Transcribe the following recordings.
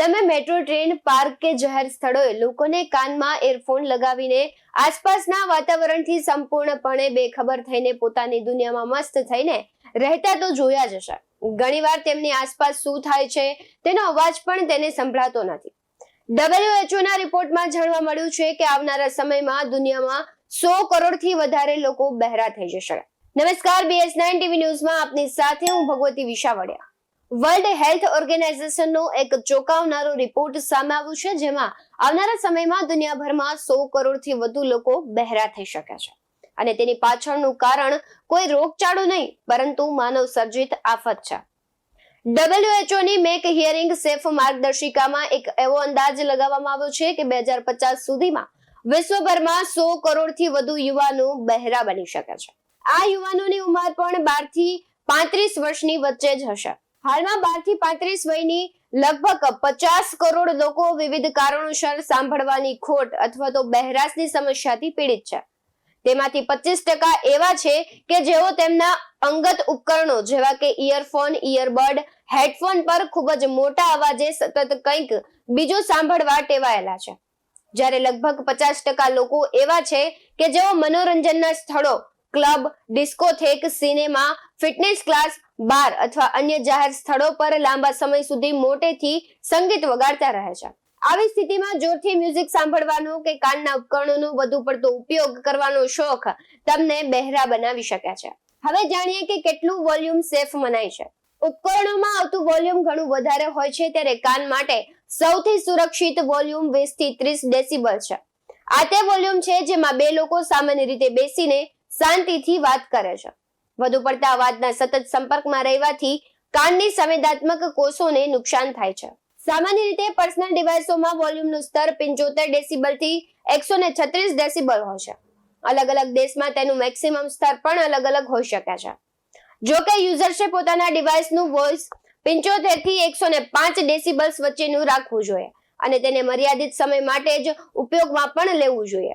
તમે metro train park કે જાહેર સ્થળોએ લોકોને કાનમાં એરફોન લગાવીને આસપાસના વાતાવરણથી સંપૂર્ણપણે બેખબર થઈને પોતાની દુનિયામાં મસ્ત થઈને રહેતા તો જોયા જ હશે. ઘણીવાર તેમની આસપાસ શું થાય છે તેનો અવાજ પણ તેને સંભળાતો નથી. WHO ના રિપોર્ટમાં જાણવા મળ્યું છે કે આવનારા સમયમાં દુનિયામાં 100 કરોડથી વધારે લોકો બહેરા થઈ જશે. નમસ્કાર, BS9 TV ન્યૂઝમાં આપની સાથે હું ભગવતી વિશાવડિયા. વર્લ્ડ હેલ્થ ઓર્ગેનાઇઝેશનનો એક ચોંકાવનારો રિપોર્ટ સામે આવ્યો છે, જેમાં આવનારા સમયમાં દુનિયાભરમાં 100 કરોડથી વધુ લોકો બહેરા થઈ શકે છે. અને તેની પાછળનું કારણ કોઈ રોગચાળો નહીં, પરંતુ માનવ સર્જિત આફત છે. WHO ની મેક હિયરિંગ સેફ માર્ગદર્શિકામાં એક એવો અંદાજ લગાવવામાં આવ્યો છે કે 2050 સુધીમાં વિશ્વભરમાં 100 કરોડથી વધુ યુવાનો બહેરા બની શકે છે. આ યુવાનોની ઉંમર પણ 12 થી 35 વર્ષની વચ્ચે જ હશે. હાલમાં 12 થી 35 વયની લગભગ 50 કરોડ લોકો વિવિધ કારણોસર સાંભળવાની ખોટ અથવા તો બહેરાશની સમસ્યાથી પીડિત છે. તેમાંથી 25% એવા છે કે જેઓ તેમના અંગત ઉપકરણો જેવા કે ઇયરફોન, ઇયરબડ, હેડફોન પર ખૂબ જ મોટા અવાજે સતત કંઈક બીજું સાંભળવા ટેવાયેલા છે. જ્યારે લગભગ 50% લોકો એવા છે કે જેઓ મનોરંજનના સ્થળો, club, discotheque, cinema, fitness class, bar અથવા અન્ય જાહેર સ્થળો પર લાંબા સમય સુધી મોટેથી સંગીત વગાડતા રહે છે. આવી સ્થિતિમાં જોરથી મ્યુઝિક સાંભળવાનો કે કાનના ઉપકરણોનો વધુ પડતો ઉપયોગ કરવાનો શોખ તમને બહેરા બનાવી શકે છે. હવે જાણીએ કે કેટલું વોલ્યુમ સેફ મનાય છે. ઉપકરણોમાં આવતું વોલ્યુમ ઘણું વધારે હોય છે, ત્યારે કાન માટે સૌથી સુરક્ષિત વોલ્યુમ 20 થી 30 ડેસિબલ છે. આ તે વોલ્યુમ છે જેમાં બે લોકો સામાન્ય રીતે બેસીને શાંતિથી વાત કરે છે. વધુ પડતા અવાજના સતત સંપર્કમાં રહેવાથી કાનની સંવેદનાત્મક કોષોને નુકસાન થાય છે. સામાન્ય રીતે પર્સનલ ડિવાઇસોમાં વોલ્યુમનું સ્તર 75 ડેસિબલ થી 136 ડેસિબલ હોય છે. અલગ અલગ દેશમાં તેનું મેક્સિમમ સ્તર પણ અલગ અલગ હોઈ શકે છે. જો કે યુઝર્સે પોતાના ડિવાઇસનું વોઇસ 75 થી 105 ડેસિબલ્સ વચ્ચેનું રાખવું જોઈએ અને તેને મર્યાદિત સમય માટે જ ઉપયોગમાં પણ લેવું જોઈએ.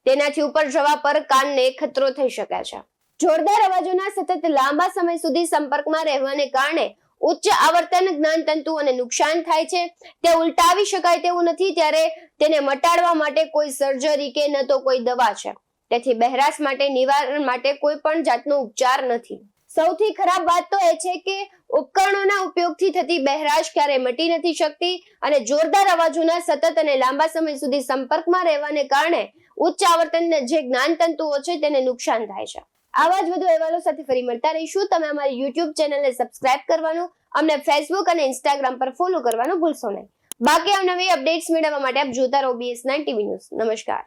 તેનાથી ઉપર જવા પર કાનને ખતરો થઈ શકે છે. જોરદાર અવાજોના સતત લાંબા સમય સુધી સંપર્કમાં રહેવાને કારણે ઉચ્ચ આવર્તન જ્ઞાનતંતુઓને નુકસાન થાય છે. તે ઉલટાવી શકાય તેવું નથી, ત્યારે તેને મટાડવા માટે કોઈ સર્જરી કે ન તો કોઈ દવા છે. તેથી બહેરાશ માટે નિવારણ માટે કોઈ પણ જાતનો ઉપચાર નથી. સૌથી ખરાબ વાત તો એ છે કે ઉપકરણોના ઉપયોગથી થતી બહેરાશ ક્યારેય મટી નથી શકતી અને જોરદાર અવાજોના સતત અને લાંબા સમય સુધી સંપર્કમાં રહેવાને કારણે ઉચ્ચ આવર્તનના જે જ્ઞાનતંતુઓ છે તેને નુકસાન થાય છે. આવા જ વધુ અહેવાલો સાથે ફરી મળતા રહીશું. તમે અમારી YouTube ચેનલને સબસ્ક્રાઇબ કરવાનું, અમને Facebook અને Instagram પર ફોલો કરવાનું ભૂલશો નહીં. બાકી નવી અપડેટ્સ મેળવવા માટે આપ જોતા રહો BS9 TV ન્યૂઝ. નમસ્કાર.